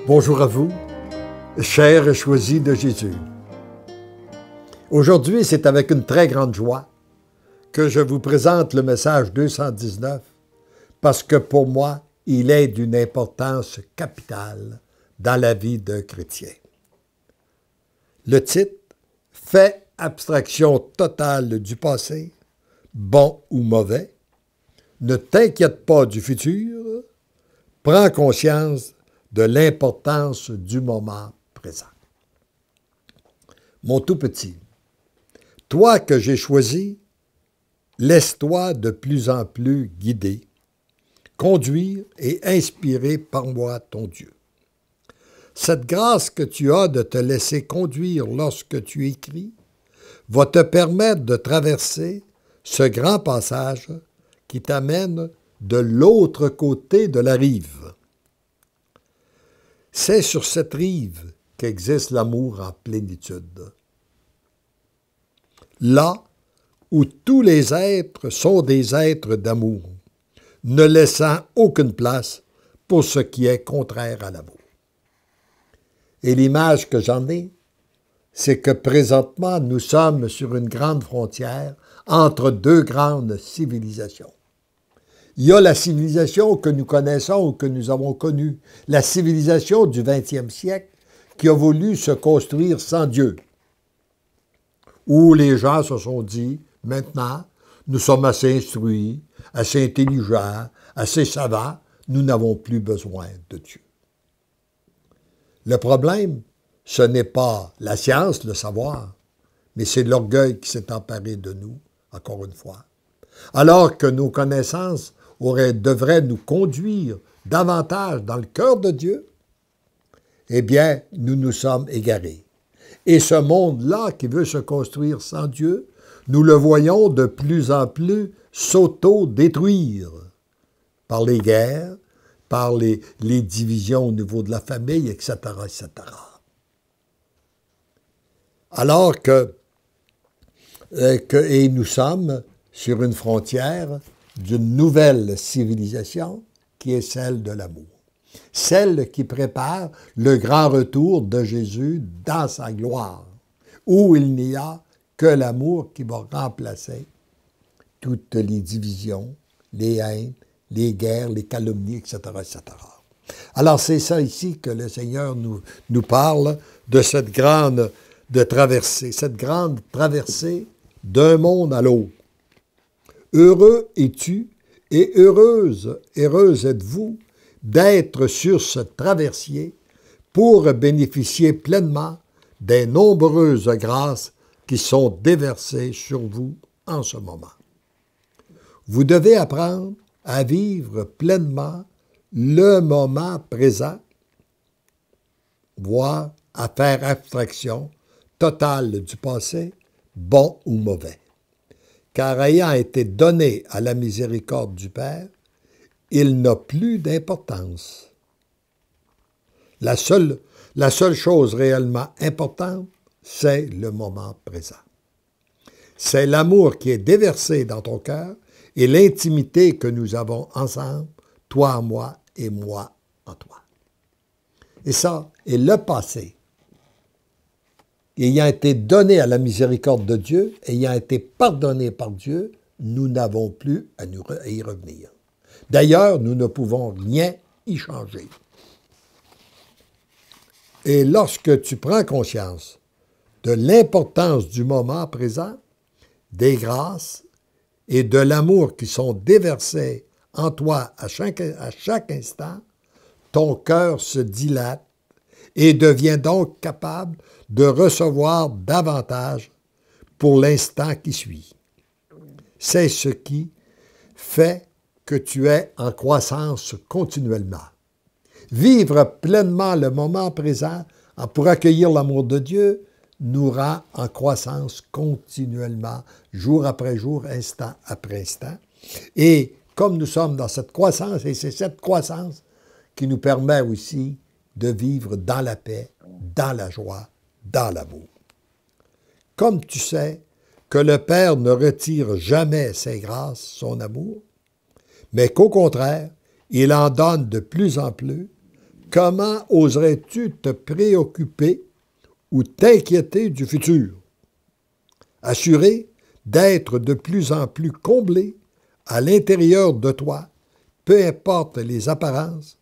Bonjour à vous, chers et choisis de Jésus. Aujourd'hui, c'est avec une très grande joie que je vous présente le message 219 parce que pour moi, il est d'une importance capitale dans la vie d'un chrétien. Le titre « Fais abstraction totale du passé, bon ou mauvais. Ne t'inquiète pas du futur. Prends conscience de l'importance du moment présent. » Mon tout petit, toi que j'ai choisi, laisse-toi de plus en plus guider, conduire et inspirer par moi, ton Dieu. Cette grâce que tu as de te laisser conduire lorsque tu écris va te permettre de traverser ce grand passage qui t'amène de l'autre côté de la rive. C'est sur cette rive qu'existe l'amour en plénitude. Là où tous les êtres sont des êtres d'amour, ne laissant aucune place pour ce qui est contraire à l'amour. Et l'image que j'en ai, c'est que présentement, nous sommes sur une grande frontière entre deux grandes civilisations. Il y a la civilisation que nous connaissons ou que nous avons connue, la civilisation du 20e siècle qui a voulu se construire sans Dieu, où les gens se sont dit, maintenant, nous sommes assez instruits, assez intelligents, assez savants, nous n'avons plus besoin de Dieu. Le problème, ce n'est pas la science, le savoir, mais c'est l'orgueil qui s'est emparé de nous, encore une fois. Alors que nos connaissances devraient nous conduire davantage dans le cœur de Dieu, eh bien, nous nous sommes égarés. Et ce monde-là qui veut se construire sans Dieu, nous le voyons de plus en plus s'auto-détruire par les guerres, par les divisions au niveau de la famille, etc., etc. Alors et nous sommes sur une frontière d'une nouvelle civilisation qui est celle de l'amour. Celle qui prépare le grand retour de Jésus dans sa gloire, où il n'y a que l'amour qui va remplacer toutes les divisions, les haines, les guerres, les calomnies, etc., etc. Alors c'est ça ici que le Seigneur nous parle de cette grande traversée d'un monde à l'autre. Heureux es-tu et heureuse êtes-vous d'être sur ce traversier pour bénéficier pleinement des nombreuses grâces qui sont déversées sur vous en ce moment. Vous devez apprendre à vivre pleinement le moment présent, voire à faire abstraction totale du passé, bon ou mauvais. Car ayant été donné à la miséricorde du Père, il n'a plus d'importance. La seule chose réellement importante, c'est le moment présent. C'est l'amour qui est déversé dans ton cœur et l'intimité que nous avons ensemble, toi en moi et moi en toi. Et ça est le passé. Ayant été donné à la miséricorde de Dieu, ayant été pardonné par Dieu, nous n'avons plus à y revenir. D'ailleurs, nous ne pouvons rien y changer. Et lorsque tu prends conscience de l'importance du moment présent, des grâces et de l'amour qui sont déversés en toi à chaque instant, ton cœur se dilate et devient donc capable de recevoir davantage pour l'instant qui suit. C'est ce qui fait que tu es en croissance continuellement. Vivre pleinement le moment présent pour accueillir l'amour de Dieu nous rend en croissance continuellement, jour après jour, instant après instant. Et comme nous sommes dans cette croissance, et c'est cette croissance qui nous permet aussi de vivre dans la paix, dans la joie, dans l'amour. Comme tu sais que le Père ne retire jamais ses grâces, son amour, mais qu'au contraire, il en donne de plus en plus comment oserais-tu te préoccuper ou t'inquiéter du futur? Assuré d'être de plus en plus comblé à l'intérieur de toi, peu importe les apparences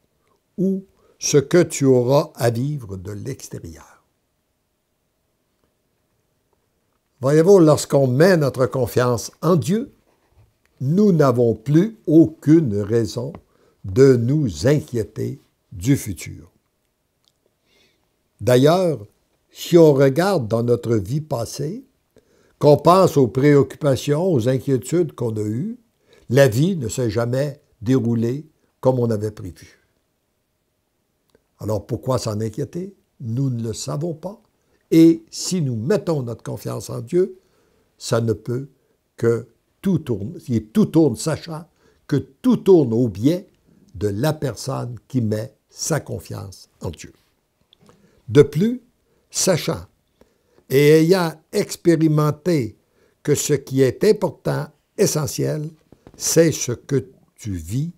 ou ce que tu auras à vivre de l'extérieur. Voyez-vous, lorsqu'on met notre confiance en Dieu, nous n'avons plus aucune raison de nous inquiéter du futur. D'ailleurs, si on regarde dans notre vie passée, qu'on pense aux préoccupations, aux inquiétudes qu'on a eues, la vie ne s'est jamais déroulée comme on avait prévu. Alors pourquoi s'en inquiéter? Nous ne le savons pas. Et si nous mettons notre confiance en Dieu, ça ne peut que tout tourne, sachant que tout tourne au bien de la personne qui met sa confiance en Dieu. De plus, sachant et ayant expérimenté que ce qui est important, essentiel, c'est ce que tu vis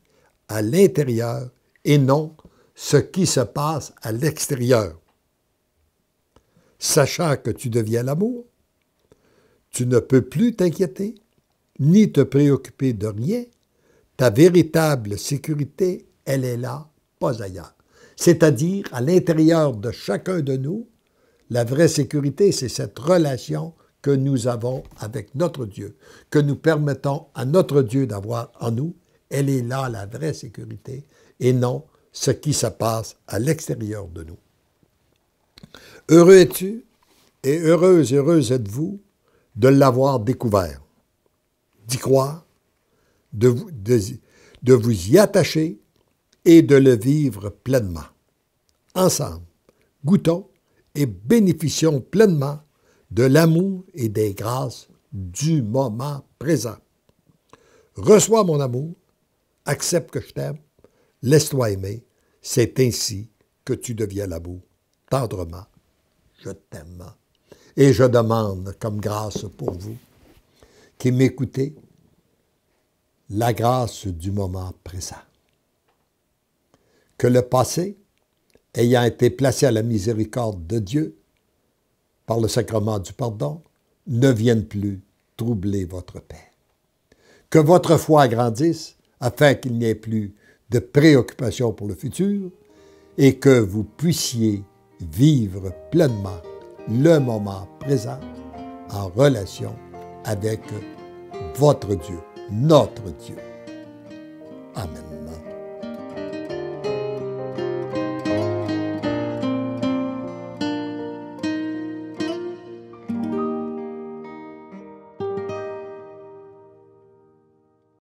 à l'intérieur et non ce qui se passe à l'extérieur. Sachant que tu deviens l'amour, tu ne peux plus t'inquiéter, ni te préoccuper de rien. Ta véritable sécurité, elle est là, pas ailleurs. C'est-à-dire, à l'intérieur de chacun de nous, la vraie sécurité, c'est cette relation que nous avons avec notre Dieu, que nous permettons à notre Dieu d'avoir en nous. Elle est là, la vraie sécurité, et non ce qui se passe à l'extérieur de nous. Heureux es-tu et heureuse êtes-vous de l'avoir découvert, d'y croire, de vous y attacher et de le vivre pleinement. Ensemble, goûtons et bénéficions pleinement de l'amour et des grâces du moment présent. Reçois mon amour, accepte que je t'aime, laisse-toi aimer, c'est ainsi que tu deviens l'amour. Tendrement, je t'aime. Et je demande comme grâce pour vous qui m'écoutez, la grâce du moment présent. Que le passé, ayant été placé à la miséricorde de Dieu par le sacrement du pardon, ne vienne plus troubler votre paix. Que votre foi grandisse afin qu'il n'y ait plus de préoccupations pour le futur et que vous puissiez vivre pleinement le moment présent en relation avec votre Dieu, notre Dieu. Amen.